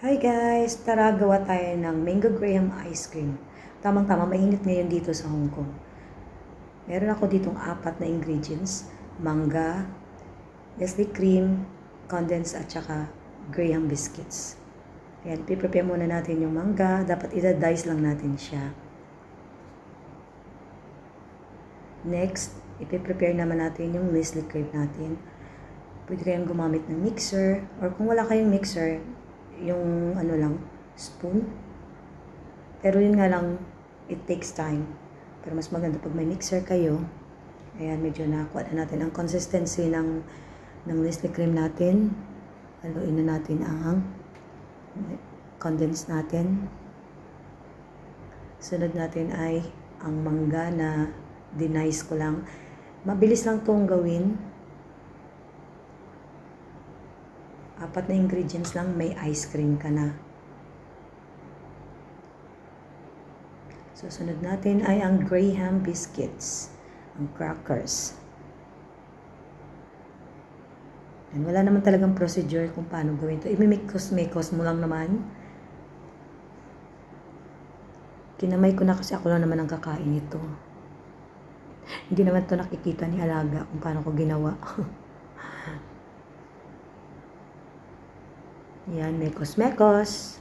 Hi guys! Tara, gawa tayo ng Mango Graham Ice Cream. Tamang-tama, mainit ngayon dito sa Hong Kong. Meron ako ditong 4 na ingredients. Mangga, Nestle cream, condensed at saka Graham biscuits. Ayan, prepare muna natin yung mangga. Dapat i-dice lang natin siya. Next, ipiprepare naman natin yung Nestle cream natin. Pwede kayong gumamit ng mixer or kung wala kayong mixer, yung spoon. Pero yun nga lang, it takes time. Pero mas maganda pag may mixer kayo. Ayan, medyo nakuha na natin ang consistency ng Nestle cream natin. Haluin na natin ang condensed natin. Sunod natin ay ang mangga na dinice ko lang. Mabilis lang itong gawin. 4 na ingredients lang, may ice cream ka na. Susunod natin ay ang Graham biscuits, ang crackers. And wala naman talagang procedure kung paano gawin ito. Imimikos-mikos mo lang naman. Kinamay ko na kasi ako lang naman ang kakain ito. Hindi naman ito nakikita ni Alaga kung paano ko ginawa. Yan, mekos-mekos.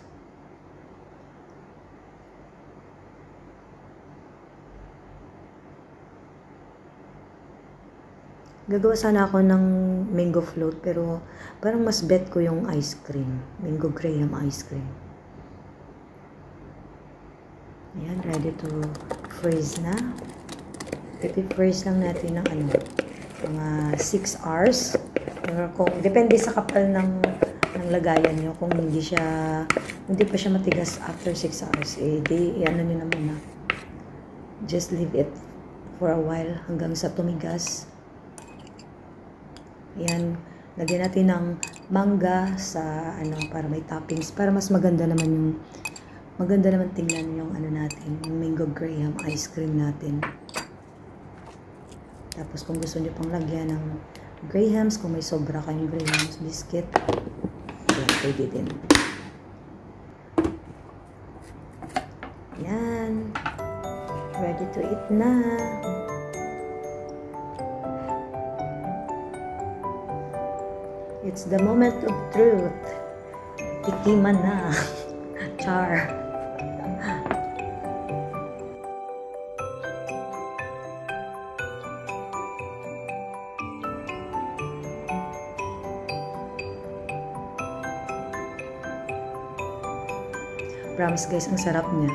Gagawa sana ako ng mango float pero parang mas bet ko yung ice cream. Mango Graham ice cream. Ayan, ready to freeze na. Ipi-freeze lang natin ng mga 6 hours. Pero kung depende sa kapal ng lagayan nyo, kung hindi pa siya matigas after 6 hours, ano nyo naman na. Just leave it for a while hanggang sa tumigas. Ayan, lagyan natin ng mangga sa para may toppings, para mas maganda naman tingnan yung natin, yung Mango Graham ice cream natin. Tapos kung gusto niyo pang lagyan ng Grahams, kung may sobra kayong Grahams biscuit, yan, pwede din. Yan, ready to eat na. It's the moment of truth. Tikiman na. Char. Promise guys, ang sarap niya.